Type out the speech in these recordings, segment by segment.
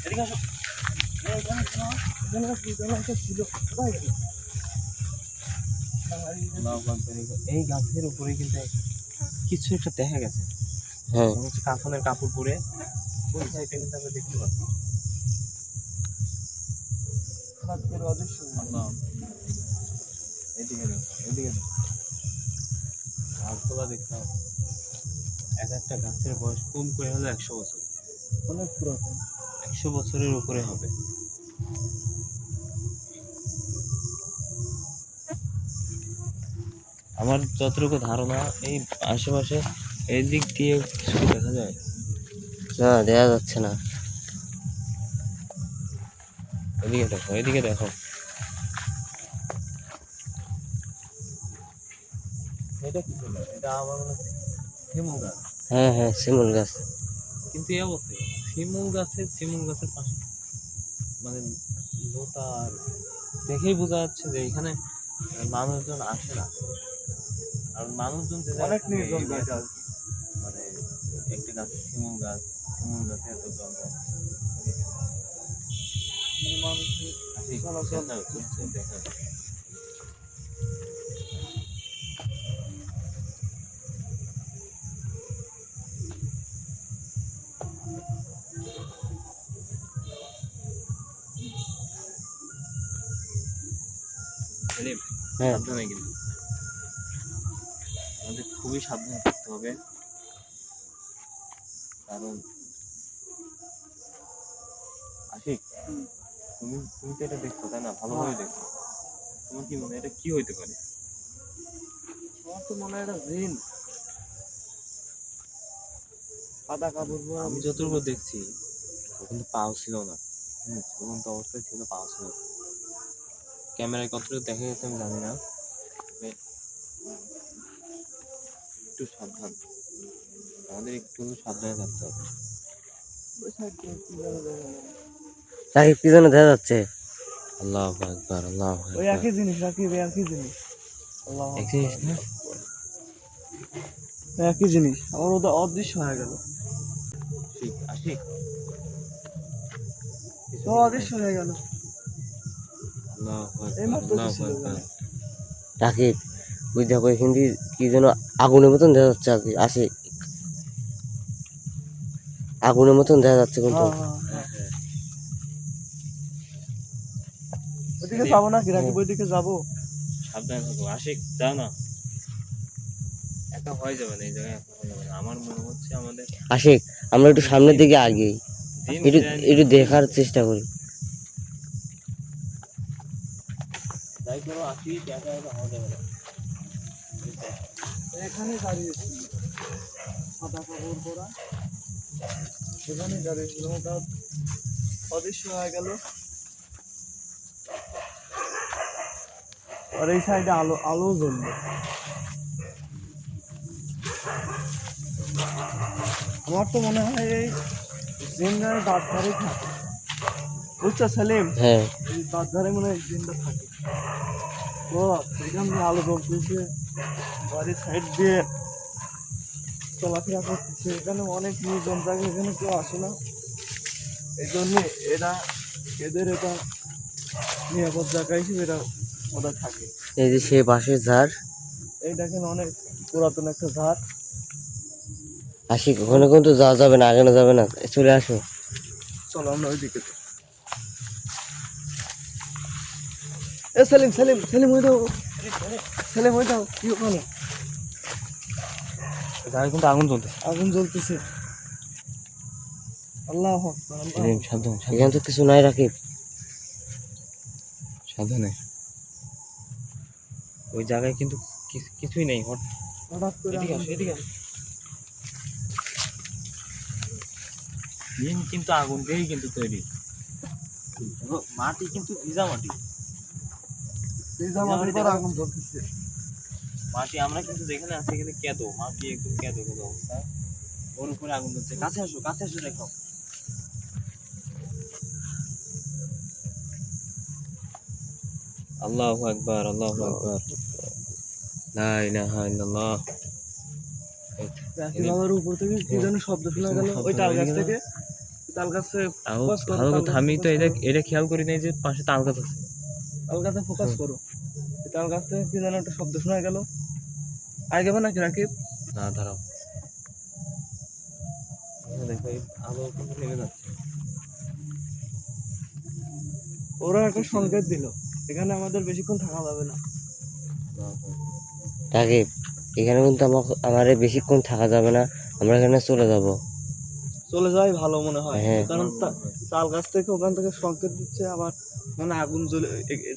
এদিকে আসো। এই গাছের উপরে কিন্তু কিছু একটা দেখা গেছে। হ্যাঁ কাফনের কাপড় পরে ওই সাইডে কিন্তু আমরা দেখতে পাচ্ছি। এদিকে দেখো, এদিকে দেখো, গাছগুলা দেখলাম। এক একটা গাছের বয়স কম করে হলো 100 বছর, অনেক পুরাতন। 100 বছরের উপরে হবে। আমার যতটুকু ধারণা এই আশেপাশে এই দিক দিয়ে কিছু দেখা যায়। না দেখা যাচ্ছে না। এদিকে দেখো, এদিকে দেখো। এটা কি ছিল? এটা আমার মনে হয় শিমুল গাছ। হ্যাঁ হ্যাঁ শিমুল গাছ। কিন্তু এই অবস্থায় শিমুল গাছের পাশে মানে লতা, আর দেখেই বোঝা যাচ্ছে যে এখানে মানুষজন আসে না। আর মানুষজন যে অনেক জায়গায় নির্জন থাকে, জায়গা। মানে একটা গাছ শিমুল গাছে এত জঙ্গল। দেখা যাচ্ছে, দেখা যাচ্ছে। সেলিম, হ্যাঁ সাবধানে কিন্তু আমাদের খুবই সাবধানে থাকতে হবে। কারণ আশিক, তুমি তুমি তো এটা দেখছো তাই না? ভালোভাবে দেখছো। তোমার কি মনে হয় এটা কি হইতে পারে? আমার তো মনে হয় এটা জিন। সাদা কাপড় পরা। আমি যতটুকু দেখছি ও কিন্তু পাও ছিল না, ঝুলন্ত অবস্থায় ছিল, পাও ছিল না। ক্যামেরায় কতটুকু দেখা গেছে আমি জানি না, তবে একটু সাবধান, আমাদের একটু সাবধানে থাকতে হবে। তাকে পিছনে দেখা যাচ্ছে। আল্লাহু আকবার, আল্লাহু ওই আকবার। একই জিনিস, একই জিনিস। আল্লাহ এক জিনিস না? একই জিনিস, আমার ওটা অদৃশ্য হয়ে গেল। আশিক, আশিক, তো অদৃশ্য হয়ে গেল। আল্লাহু এই আকবার, মাত্র তো আল্লাহু ছিল আকবার। রাকিব, ওই দেখো এখান দিয়ে কি যেন আগুনের মতন দেখা যাচ্ছে। আর কি আসে আগুনের মতন দেখা যাচ্ছে কিন্তু। ওইদিকে যাবো নাকি রাকিব? ওইদিকে যাবো। সাবধানে থাকো আশিক, যাও না, একা হয়ে যাবে না এই জায়গায়, একা হয়ে যাবে না। আমার মনে হচ্ছে আমাদের আশিক, আমরা একটু সামনের দিকে আগেই জিন একটু প্রাণী একটু কিছু দেখার হয়েছে। চেষ্টা করি। যাই করো আশিক, একা একা হওয়া যাবে না। এখানে দাঁড়িয়েছি, সাদা কাপড় পরা, সেখানে দাঁড়িয়েছিল, হঠাৎ অদৃশ্য হয়ে গেল। আর এই সাইডে আলো আলো জ্বললো। আমার তো মনে হয় এই জিনটার দাঁত ধারে থাকে, বুঝছো সেলিম? হ্যাঁ, এই দাঁত ধারে মনে হয় জিনটা থাকে। ও সেখান দিয়ে আলো জ্বলতেছে, বাড়ির সাইড দিয়ে চলাফেরা করতেছে। এখানে অনেক নির্জন জায়গা, এখানে কেউ আসে না, এই জন্য এরা এদের এটা নিরাপদ জায়গা হিসেবে এরা ওরা থাকে। এই যে সে বাঁশের ঝাড়, এই দেখেন অনেক পুরাতন একটা ঝাড়। আসি, ওখানে কিন্তু যাওয়া যাবে না, আগানো যাবে না, চলে আসো। চলো আমরা ওইদিকে। এ সেলিম, সেলিম, সেলিম হয়ে যাও, সেলিম হয়ে যাও। কি ওখানে? গায়ে কিন্তু আগুন জ্বলতেছে। আগুন জ্বলতেছে। আল্লাহ আকবার, আল্লাহ সেলিম, আকবার। সাবধান, এখানে তো কিছু নাই রাকিব। সাবধানে। ওই জায়গায় কিন্তু কিছুই নেই। হঠাৎ করে এদিকে আগুন আসো, এদিকে আসো। জিন কিন্তু আগুন দিয়েই কিন্তু তৈরি। দেখো, মাটি কিন্তু ভিজা মাটি। ভিজা মাটির পর আগুন জ্বলতেছে। মাটি আমরা কিন্তু যেখানে আছি এখানে কেদো, মাটি একদম কেদো কেদো অবস্থা, ওর উপরে আগুন জ্বলছে। কাছে আসো, কাছে এসে দেখো। আল্লাহু আকবার, আল্লাহু আকবার, লা ইলাহা ইল্লাল্লাহ। রাকিব, আমার উপর থেকে কি যেন শব্দ শোনা গেল, ওই তাল গাছ থেকে তাল গাছে তাও ফোকাস করো, ভালো তাল কথা, গাছে আমি তো focus এটা করো, এটা খেয়াল করি নাই যে পাশে তাল গাছ আছে। তাল গাছে ফোকাস করো। এই তাল গাছ থেকে কি যেন একটা শব্দ শোনা গেল, আগে যাবে নাকি রাকিব? না দাঁড়াও, দেখো এই আলো কিন্তু নেমে যাচ্ছে। ওরা একটা সংকেত দিল, এখানে আমাদের বেশিক্ষণ থাকা যাবে না। রাকিব, এখানে কিন্তু আমার বেশিক্ষণ থাকা যাবে না, আমরা এখানে চলে যাব। চলে যাওয়াই ভালো মনে হয়, হ্যাঁ। কারণ তাল গাছ থেকে ওখান থেকে সংকেত দিচ্ছে, আবার মানে আগুন জ্বলে,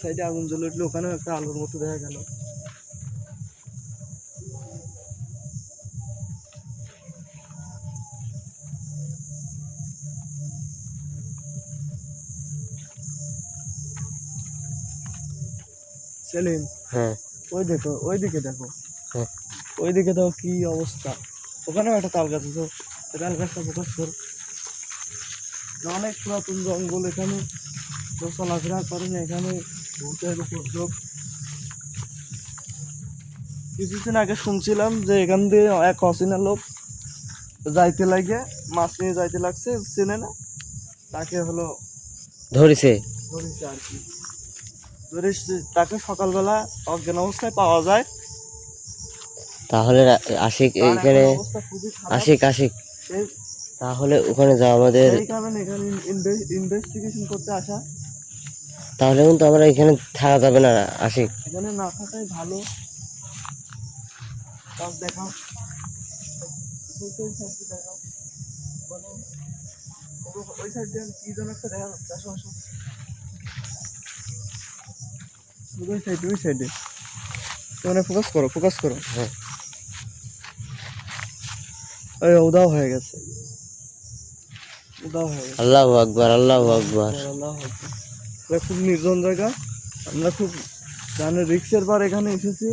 সাইডে আগুন জ্বলে উঠলে ওখানেও একটা আলোর মতো দেখা গেল। সেলিম, হ্যাঁ ওই দেখো, ওইদিকে দেখো, হ্যাঁ। ওইদিকে দেখো কি অবস্থা, ওখানেও একটা তাল গাছ আছে, ওই তাল গাছটা ফোকাস কর। অনেক পুরাতন জঙ্গল, এখানে কেউ চলাফেরা করে না, এখানে ভূতের উপদ্রব। কিছুদিন আগে শুনছিলাম যে এখান দিয়ে এক অচেনা লোক যাইতে লাগে, মাছ নিয়ে যাইতে লাগছে, চেনে না, তাকে হলো ধরেছে। ধরেছে আর কি, ধরে তাকে সকালবেলা অজ্ঞান অবস্থায় পাওয়া যায়। তাহলে আশিক তার এখানে, এখন অবস্থা খুবই খারাপ। আশিক সেই- তাহলে ওখানে যাওয়া আমাদের, সেই কারণে এখানে ইনভেস্টিগেশন করতে আসা। তাহলে কিন্তু আমরা এখানে থাকা যাবে না আশিক। এখানে না থাকাই ভালো। কাজ দেখাও, ওই সাইড দিয়ে দেখাও, বলো, ওই সাইড দিয়ে কি যেন একটা দেখা যাচ্ছে, আসো আসো, ওই সাইডে, ওই সাইডে মানে ফোকাস করো, ফোকাস করো। হ্যাঁ। এই উদাও হয়ে গেছে, উদাও হয়ে গেছে। আল্লাহু আকবার, আল্লাহু আকবার। আল্লাহ আকবার। এটা খুব নির্জন জায়গা, আমরা খুব জানে রিক্সের পর এখানে এসেছি।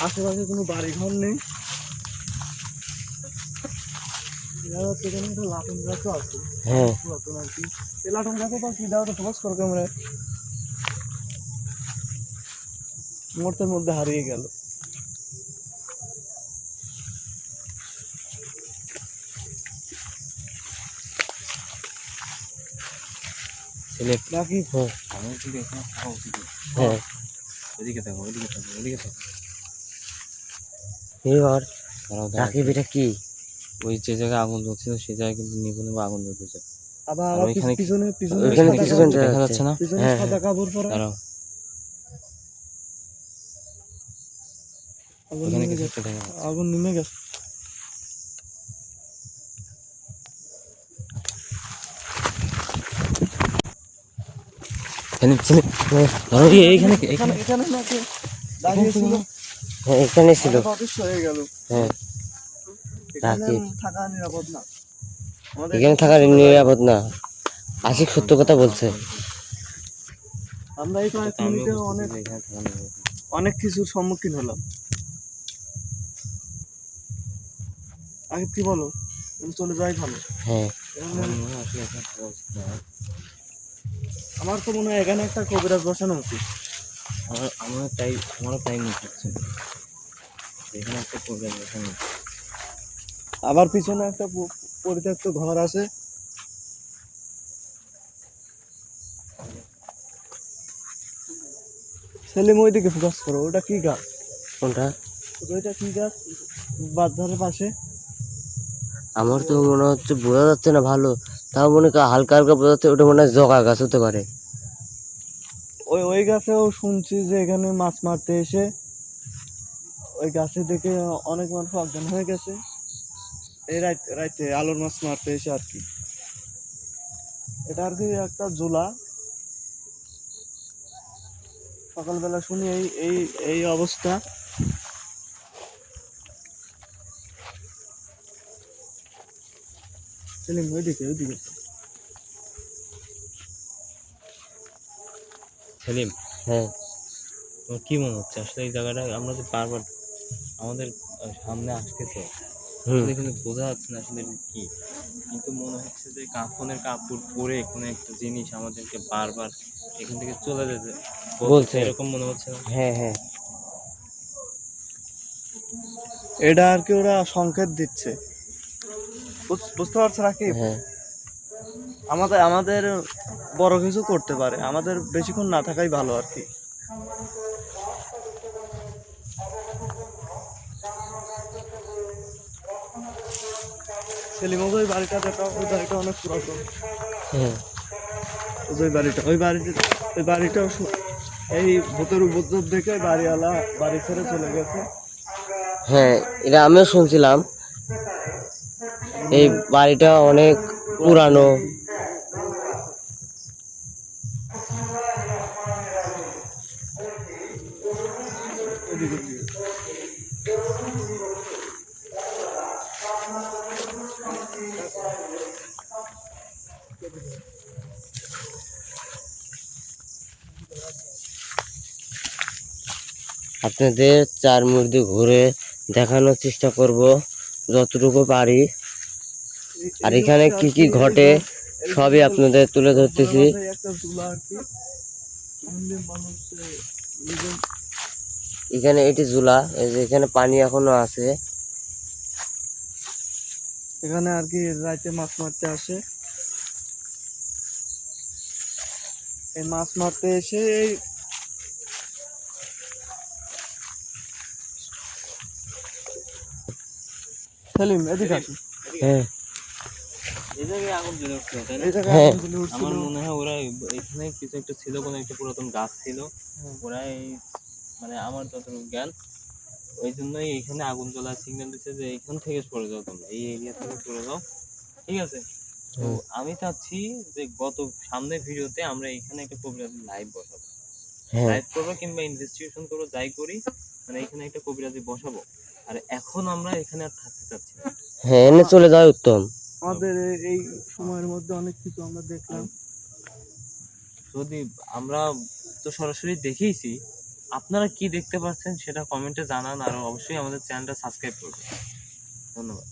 আশেপাশে কোনো বাড়ি ঘর নেই, এখানে একটা লাটুন গাছও আছে, হ্যাঁ। পুরাতন আর কি। এই লাটুন গাছে তো কি দেওয়া, ফোকাস করো ক্যামেরায়, মুহূর্তের মধ্যে হারিয়ে গেল। ছেলে নাকি হ্যাঁ আমার কিন্তু এখানে থাকা উচিত না। হ্যাঁ। ওইদিকে থাকো, ওইদিকে থাকো, ওইদিকে থাকো। এবার দাঁড়াও রাকিব, এটা কি? ওই যে জায়গায় আগুন জ্বলছিল সেই জায়গায় কিন্তু নিভু নিভু আগুন জ্বলতেছে। আবার আর আবার ওইখানে পিছনে পিছনে ওইখানে সাদা কিছু কাপড়, দেখা যাচ্ছে না। পিছনে হ্যাঁ, সাদা কাপড় পরা, দাঁড়াও, আগুন ওখানে নেমে কিছু গেছে, একটা দেখা যাচ্ছে। আগুন নেমে গেছে। ছেলে ছেলে ধরো, এইখানে এখানে এখানে নাকি দাঁড়িয়ে ছিল, হ্যাঁ এখানে ছিল। হঠাৎ অদৃশ্য হয়ে গেল। হ্যাঁ। এখানে রাকিব, থাকা নিরাপদ না, আমাদের এখানে থাকা নিরাপদ না। আশিক সত্য কথা বলছে। আমরা এই কয়েক আমিও মিনিটে বুঝতেছি অনেক যে এখানে থাকা নিরাপদ না। অনেক কিছুর সম্মুখীন হলাম। আগে কি বলো, তুমি চলে যাই ভালো। হ্যাঁ। আমার মনে হয় আসলে এখানে থাকা উচিত না। আমার তো মনে হয় এখানে একটা কবিরাজ বসানো উচিত। আমারও তাই মনে হচ্ছে, এখানে একটা প্রোগ্রাম এখানে। আবার পিছনে একটা পরিত্যক্ত ঘর আছে, সেলিম ওইদিকে ফোকাস করো, ওটা কি গাছ? কোনটা? ওইটা কি গাছ বাজারের পাশে? আমার তো মনে হচ্ছে বোঝা যাচ্ছে না ভালো, তাও মনে হয় হালকা হালকা বোঝা যাচ্ছে, ওটা মনে হয় জগা গাছ হতে পারে। ওই ওই গাছেও শুনছি যে এখানে মাছ মারতে এসে ওই গাছে দেখে অনেক মানুষ অজ্ঞান হয়ে গেছে, এই রাইতে আলোর মাছ মারতে এসে আর কি। এটা আর কি একটা জোলা, সকালবেলা শুনি এই এই এই অবস্থা। সেলিম ওইদিকে, ওইদিকে সেলিম, হ্যাঁ। তোমার কি মনে হচ্ছে আসলে এই জায়গাটা আমরা যে বারবার আমাদের সামনে আসতেছে, হুম। আসলে কিন্তু বোঝা যাচ্ছে না আসলে এটা কি, কিন্তু মনে হচ্ছে যে কাফনের কাপড় পরে কোনো একটা জিনিস আমাদেরকে বারবার এখান থেকে চলে যেতে বলছে, বলছে। এরকম মনে হচ্ছে না? হ্যাঁ হ্যাঁ। এটা আর কি ওরা সংকেত দিচ্ছে, বুঝতে পারছো রাকিব? হ্যাঁ আমাদের আমাদের বড় কিছু করতে পারে, আমাদের বেশিক্ষণ না থাকাই ভালো আর কি। সেলিম ওই বাড়িটা দেখা, ওই বাড়িটা অনেক পুরাতন। হ্যাঁ ওই বাড়িটাও এই ভূতের উপদ্রব দেখে বাড়িওয়ালা বাড়ি ছেড়ে চলে গেছে। হ্যাঁ, এটা আমিও শুনছিলাম। এই বাড়িটা অনেক পুরানো। এদিকে দিয়ে। আপনাদের চার মধ্যে ঘুরে দেখানোর চেষ্টা করব যতটুকু পারি। আর এখানে কি কি ঘটে সবই আপনাদের তুলে ধরতেছি। একটা চুলা আর কি, মানুষের এখানে এটি ঝুলা, এই যে এখানে পানি এখনো আছে। এখানে আর কি রাতে মাছ মারতে আসে। এই মাছ মারতে এসে এই সেলিম এদিকে আসুন। হ্যাঁ এই জায়গায় আগুন জ্বলে উঠছিল, তাই না? এই জায়গায় হ্যাঁ। আগুন জ্বলে উঠছিল। আমার মনে হয় ওরা এখানে কিছু একটা ছিল, কোনো একটা পুরাতন গাছ ছিল। ওরা এই মানে আমার যতটুকু জ্ঞান, ওই জন্যই এখানে আগুন জ্বলার সিগন্যাল দিচ্ছে যে এইখান থেকে সরে যাও, তোমরা এই এরিয়া থেকে সরে যাও, ঠিক আছে? তো আমি চাচ্ছি যে সামনের ভিডিওতে আমরা এখানে একটা কবিরাজি লাইভ বসাবো, হ্যাঁ লাইভ করবো কিংবা ইনভেস্টিগেশন করবো, যাই করি, মানে এখানে একটা কবিরাজি বসাবো। আর এখন আমরা এখানে আর থাকতে চাচ্ছি না। হ্যাঁ, এনে চলে যাওয়া উত্তম। আমাদের এই সময়ের মধ্যে অনেক কিছু আমরা দেখলাম। যদি আমরা তো সরাসরি দেখেইছি, আপনারা কি দেখতে পাচ্ছেন সেটা কমেন্টে জানান, আর অবশ্যই আমাদের চ্যানেলটা সাবস্ক্রাইব করবেন। ধন্যবাদ।